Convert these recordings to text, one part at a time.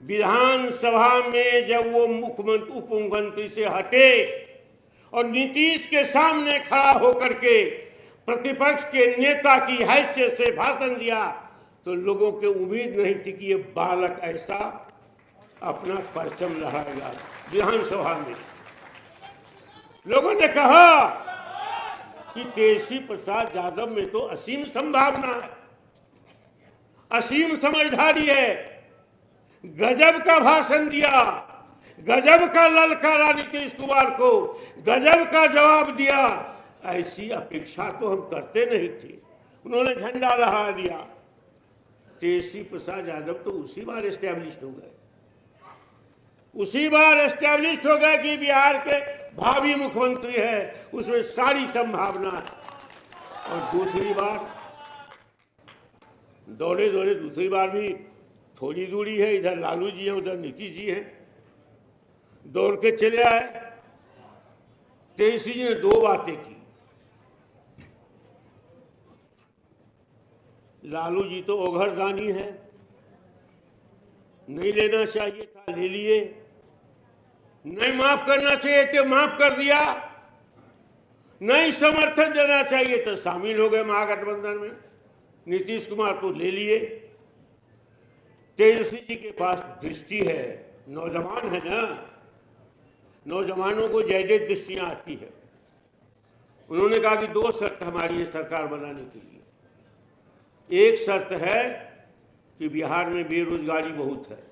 विधानसभा में जब वो मुख्यमंत्री उप मुख्यमंत्री से हटे और नीतीश के सामने खड़ा होकर के प्रतिपक्ष के नेता की हैसियत से भाषण दिया तो लोगों को उम्मीद नहीं थी कि ये बालक ऐसा अपना परचम लहराएगा। विधानसभा में लोगों ने कहा कि तेजस्वी प्रसाद यादव में तो असीम संभावना है, असीम समझदारी है, गजब का भाषण दिया, गजब का ललकारा नीतीश कुमार को, गजब का जवाब दिया। ऐसी अपेक्षा तो हम करते नहीं थे। उन्होंने झंडा लहरा दिया। तेजस्वी प्रसाद यादव तो उसी बार एस्टैब्लिश हो गए, उसी बार एस्टैब्लिश हो गए कि बिहार के भावी मुख्यमंत्री है, उसमें सारी संभावना है। और दूसरी बार दौड़े दौड़े दूसरी बार भी थोड़ी दूरी है, इधर लालू जी हैं उधर नीतीश जी हैं, दौड़ के चले आए। तेजस्वी जी ने दो बातें की। लालू जी तो ओघरदानी है, नहीं लेना चाहिए था ले लिए, नहीं माफ करना चाहिए तो माफ कर दिया, नहीं समर्थन देना चाहिए तो शामिल हो गए महागठबंधन में। नीतीश कुमार तो ले लिए। तेजस्वी जी के पास दृष्टि है, नौजवान है ना, नौजवानों को जैसे दृष्टियां आती है। उन्होंने कहा कि दो शर्त हमारी है सरकार बनाने के लिए। एक शर्त है कि बिहार में बेरोजगारी बहुत है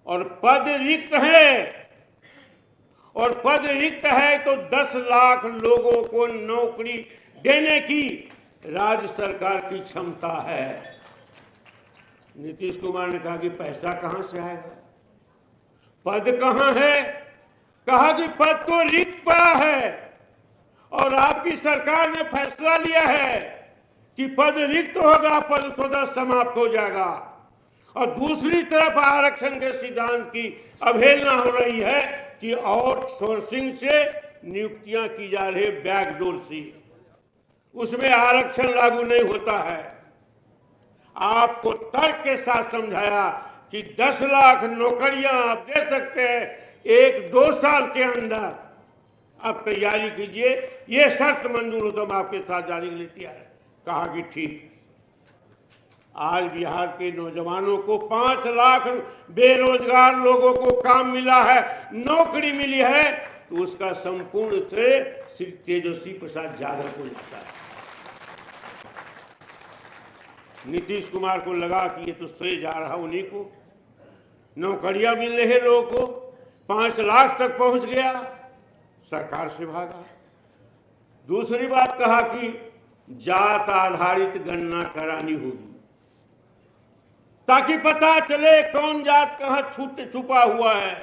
और पद रिक्त है, और पद रिक्त है तो 10 लाख लोगों को नौकरी देने की राज्य सरकार की क्षमता है। नीतीश कुमार ने कहा कि पैसा कहां से आएगा, पद कहां है? कहा कि पद तो रिक्त पड़ा है और आपकी सरकार ने फैसला लिया है कि पद रिक्त होगा, पद स्वतः समाप्त हो जाएगा। और दूसरी तरफ आरक्षण के सिद्धांत की अवहेलना हो रही है कि आउटसोर्सिंग से नियुक्तियां की जा रही, बैकडोर से, उसमें आरक्षण लागू नहीं होता है। आपको तर्क के साथ समझाया कि 10 लाख नौकरियां आप दे सकते हैं 1-2 साल के अंदर, आप तैयारी कीजिए, ये शर्त मंजूर हो तो हम आपके साथ जाने के लिए तैयार है। कहा कि ठीक। आज बिहार के नौजवानों को 5 लाख बेरोजगार लोगों को काम मिला है, नौकरी मिली है, तो उसका संपूर्ण श्रेय श्री तेजस्वी प्रसाद यादव को जाता है। नीतीश कुमार को लगा कि ये तो श्रेय जा रहा उन्हीं को, नौकरियां मिल रही है लोगों को, 5 लाख तक पहुंच गया, सरकार से भागा। दूसरी बात कहा कि जात आधारित गणना करानी होगी ताकि पता चले कौन जात कहां छुपा हुआ है,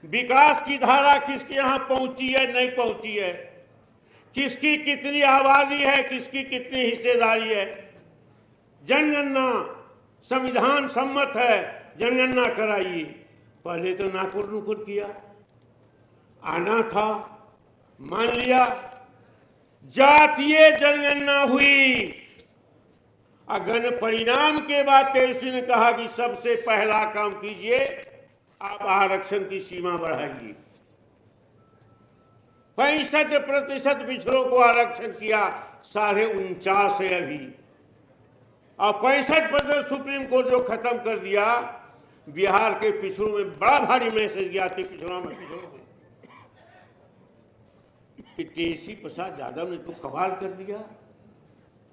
विकास की धारा किसके यहां पहुंची है नहीं पहुंची है, किसकी कितनी आबादी है, किसकी कितनी हिस्सेदारी है। जनगणना संविधान सम्मत है, जनगणना कराइए। पहले तो नाकुर नुकुर किया, आना था, मान लिया, जातीय जनगणना हुई। अगन परिणाम के बाद तेजस्वी ने कहा कि सबसे पहला काम कीजिए, आप आरक्षण की सीमा बढ़ाइए। 65% पिछड़ों को आरक्षण किया, 49.5 है अभी, और 65% सुप्रीम कोर्ट जो खत्म कर दिया। बिहार के पिछड़ों में बड़ा भारी मैसेज गया था, पिछड़ों में कि तेजस्वी प्रसाद यादव ने तो कमाल कर दिया,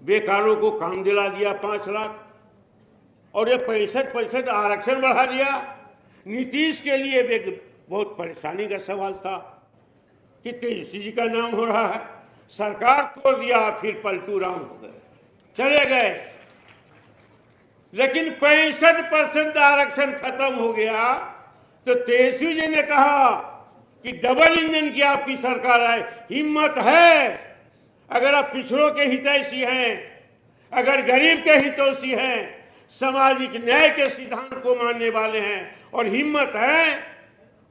बेकारों को काम दिला दिया 5 लाख, और ये 65% आरक्षण बढ़ा दिया। नीतीश के लिए एक बहुत परेशानी का सवाल था कि तेजस्वी जी का नाम हो रहा है, सरकार तोड़ दिया, फिर पलटू राम हो गए, चले गए। लेकिन 65% आरक्षण खत्म हो गया तो तेजस्वी जी ने कहा कि डबल इंजन की आपकी सरकार है, हिम्मत है, अगर आप पिछड़ों के हितैषी हैं, अगर गरीब के हितैषी हैं, सामाजिक न्याय के सिद्धांत को मानने वाले हैं और हिम्मत है,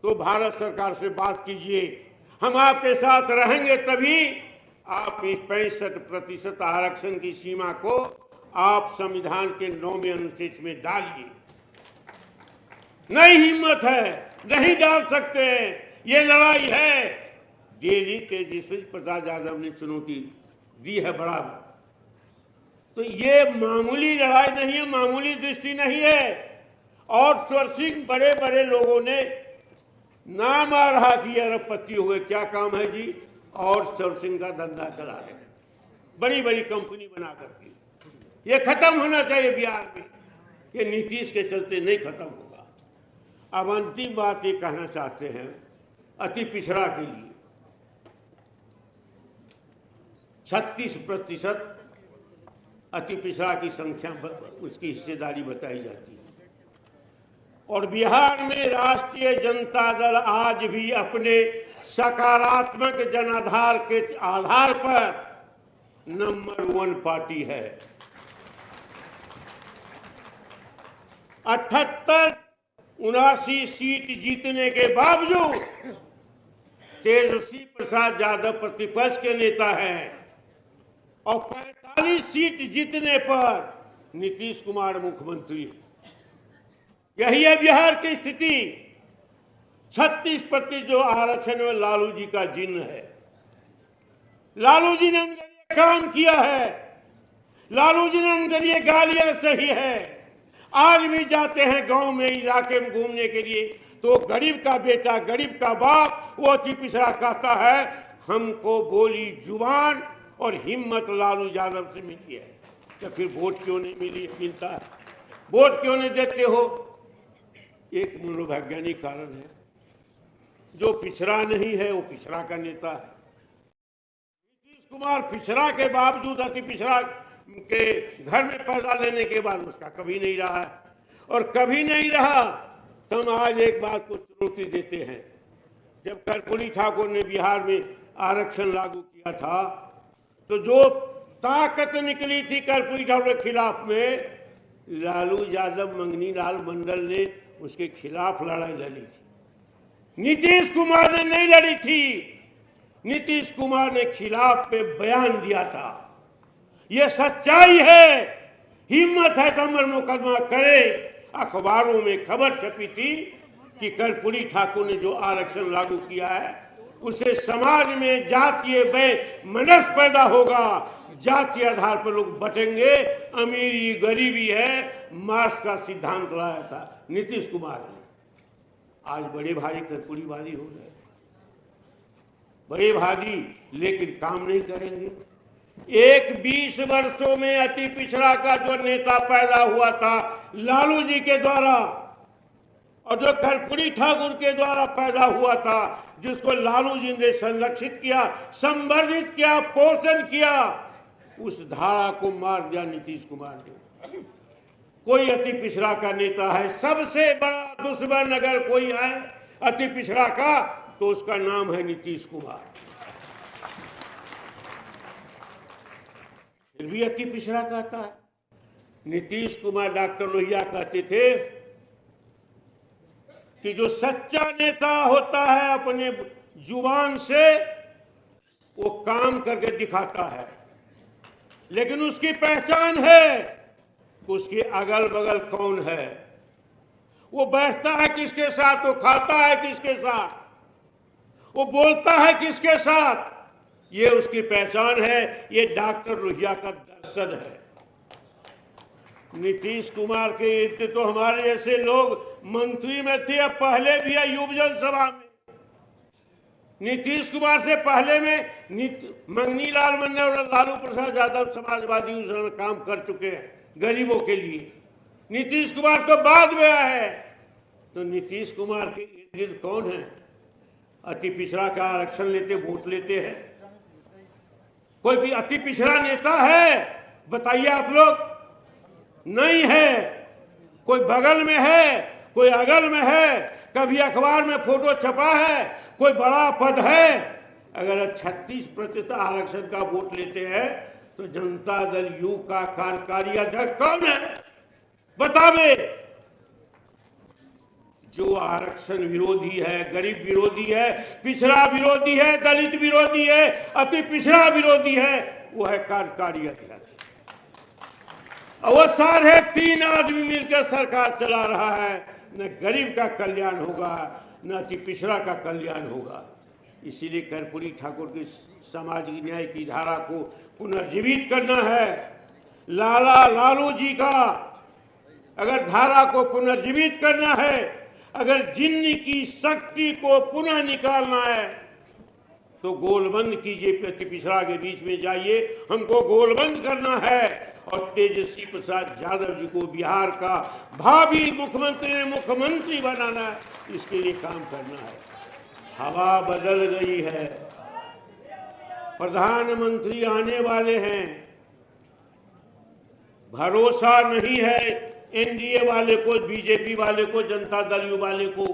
तो भारत सरकार से बात कीजिए, हम आपके साथ रहेंगे। तभी आप इस 65% आरक्षण की सीमा को आप संविधान के 9वें अनुच्छेद में डालिए। नहीं हिम्मत है, नहीं डाल सकते हैं। ये लड़ाई है। डेली तेजस्वी प्रसाद यादव ने चुनौती दी है बराबर। तो ये मामूली लड़ाई नहीं है, मामूली दृष्टि नहीं है। और सोर्सिंग बड़े बड़े लोगों ने नाम आ रहा कि अरबपति हुए, क्या काम है जी? और सोर्सिंग का धंधा चला रहे हैं, बड़ी बड़ी कंपनी बना करके। ये खत्म होना चाहिए बिहार में। ये नीतीश के चलते नहीं खत्म होगा। अब अंतिम बात ये कहना चाहते हैं, अति पिछड़ा के लिए 36% अति पिछड़ा की संख्या, उसकी हिस्सेदारी बताई जाती है। और बिहार में राष्ट्रीय जनता दल आज भी अपने सकारात्मक जनाधार के आधार पर नंबर 1 पार्टी है। 78-79 सीट जीतने के बावजूद तेजस्वी प्रसाद यादव प्रतिपक्ष के नेता हैं और 45 सीट जीतने पर नीतीश कुमार मुख्यमंत्री है। यही है बिहार की स्थिति। 36% जो आरक्षण में लालू जी का जिन्न है। लालू जी ने उनके लिए काम किया है, लालू जी ने उनके लिए गालियां सही है। आज भी जाते हैं गांव में, इलाके में घूमने के लिए, तो गरीब का बेटा, गरीब का बाप, वो अति पिछड़ा कहता है हमको बोली जुबान और हिम्मत लालू यादव से मिली है। तो फिर वोट क्यों नहीं मिलता है? वोट क्यों नहीं देते हो? एक मनोवैज्ञानिक कारण है। जो पिछड़ा नहीं है वो पिछड़ा का नेता है। नीतीश कुमार पिछड़ा के बावजूद अति पिछड़ा के घर में पैदा लेने के बाद उसका कभी नहीं रहा है, और कभी नहीं रहा। तुम आज एक बात को चुनौती देते हैं। जब कर्पूरी ठाकुर ने बिहार में आरक्षण लागू किया था, तो जो ताकत निकली थी कर्पूरी ठाकुर के खिलाफ में, लालू यादव, मंगनी लाल मंडल ने उसके खिलाफ लड़ाई लड़ी थी। नीतीश कुमार ने नहीं लड़ी थी। नीतीश कुमार ने खिलाफ में बयान दिया था। यह सच्चाई है। हिम्मत है तो अमर मुकदमा करे। अखबारों में खबर छपी थी कि कर्पूरी ठाकुर ने जो आरक्षण लागू किया है, उसे समाज में जातीय मनस पैदा होगा। जातीय आधार पर लोग बटेंगे, अमीरी गरीबी है, मार्क्स का सिद्धांत लाया था नीतीश कुमार ने। आज बड़े भारी कर्पूरी वाली हो गए, बड़े भारी, लेकिन काम नहीं करेंगे। 20 वर्षों में अति पिछड़ा का जो नेता पैदा हुआ था लालू जी के द्वारा, और जो कर्पूरी ठाकुर के द्वारा पैदा हुआ था, जिसको लालू जी ने संरक्षित किया, संवर्धित किया, पोषण किया, उस धारा को मार दिया नीतीश कुमार ने। कोई अति पिछड़ा का नेता है, सबसे बड़ा दुश्मन अगर कोई है अति पिछड़ा का, तो उसका नाम है नीतीश कुमार। फिर भी अति पिछड़ा कहता है। नीतीश कुमार, डॉक्टर लोहिया कहते थे कि जो सच्चा नेता होता है अपने जुबान से वो काम करके दिखाता है, लेकिन उसकी पहचान है उसके अगल बगल कौन है, वो बैठता है किसके साथ, वो खाता है किसके साथ, वो बोलता है किसके साथ, ये उसकी पहचान है। ये डॉक्टर लोहिया का दर्शन है। नीतीश कुमार के इर्द तो हमारे जैसे लोग मंत्री में थे, अब पहले भी है युवजन सभा में। नीतीश कुमार से पहले में मंगनी लाल मंडल और लालू प्रसाद यादव समाजवादी उसमें काम कर चुके हैं गरीबों के लिए। नीतीश कुमार तो बाद में आया है। तो नीतीश कुमार के इर्द गिर्द कौन है? अति पिछड़ा का आरक्षण लेते, वोट लेते हैं। कोई भी अति पिछड़ा नेता है बताइए आप लोग? नहीं है। कोई बगल में है, कोई अगल में है, कभी अखबार में फोटो छपा है, कोई बड़ा पद है। अगर 36% आरक्षण का वोट लेते हैं तो जनता दल यू का कार्यकारी अध्यक्ष कौन है बतावे? जो आरक्षण विरोधी है, गरीब विरोधी है, पिछड़ा विरोधी है, दलित विरोधी है, अति पिछड़ा विरोधी है, वो है कार्यकारी अध्यक्ष। अवसर है, 3 आदमी मिलकर सरकार चला रहा है। न गरीब का कल्याण होगा, न अति पिछड़ा का कल्याण होगा। इसीलिए कर्पूरी ठाकुर की सामाजिक न्याय की धारा को पुनर्जीवित करना है। लालू जी का अगर धारा को पुनर्जीवित करना है, अगर जिन्न की शक्ति को पुनः निकालना है, तो गोलबंद कीजिए, प्रति पिछड़ा के बीच में जाइए, हमको गोलबंद करना है और तेजस्वी प्रसाद यादव जी को बिहार का भावी मुख्यमंत्री बनाना है। इसके लिए काम करना है। हवा बदल गई है, प्रधानमंत्री आने वाले हैं। भरोसा नहीं है एनडीए वाले को, बीजेपी वाले को, जनता दल यू वाले को।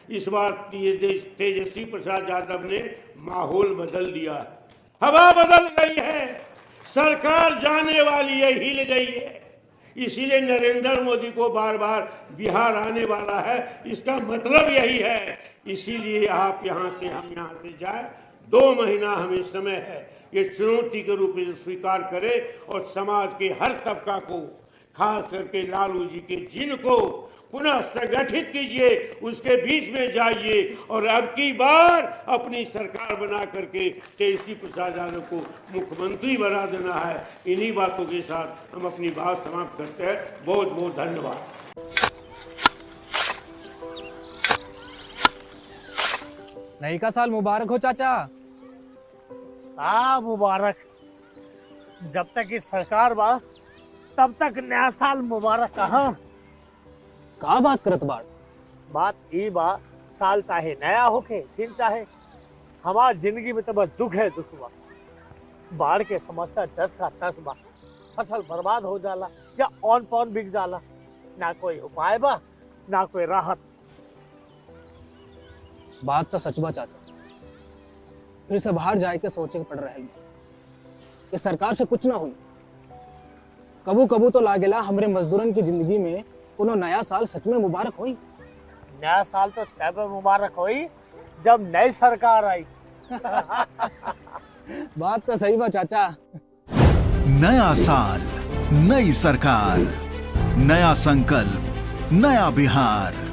इस बार तेजस्वी प्रसाद यादव ने माहौल बदल दिया, हवा बदल गई है, सरकार जाने वाली है, हिल गई है। इसीलिए नरेंद्र मोदी को बार बार बिहार आने वाला है, इसका मतलब यही है। इसीलिए आप यहाँ से, हम यहाँ से जाए, 2 महीना हमें समय है, ये चुनौती के रूप में स्वीकार करें और समाज के हर तबका को, खास करके लालू जी के जिन को पुनः संगठित कीजिए, उसके बीच में जाइए और अब की बार अपनी सरकार बना करके तेजस्वी प्रसाद यादव को मुख्यमंत्री बना देना है। इन्हीं बातों के साथ हम अपनी बात समाप्त करते हैं। बहुत बहुत धन्यवाद। नई का साल मुबारक हो चाचा। हाँ मुबारक। जब तक ये सरकार बा तब तक नया साल मुबारक कहाँ। का बात करत बात ई बा, साल चाहे नया होके दिन चाहे, हमार जिंदगी में तो बस दुख है, दुख बा। बाढ़ के समस्या 10 का 10 बा। फसल बर्बाद हो जाला या ऑन पॉन बिक जाला, ना कोई उपाय बा ना कोई राहत। बात तो सच बा चाचा। फिर से बाहर जाए के सोचे के पड़ रहे कि सरकार से कुछ ना हुई। कबू कबू तो लागेला हमरे मजदूरन की जिंदगी में कोनो नया साल सच में मुबारक हुई। नया साल तो तब मुबारक हुई जब नई सरकार आई। बात तो सही बा चाचा। नया साल, नई सरकार, नया संकल्प, नया बिहार।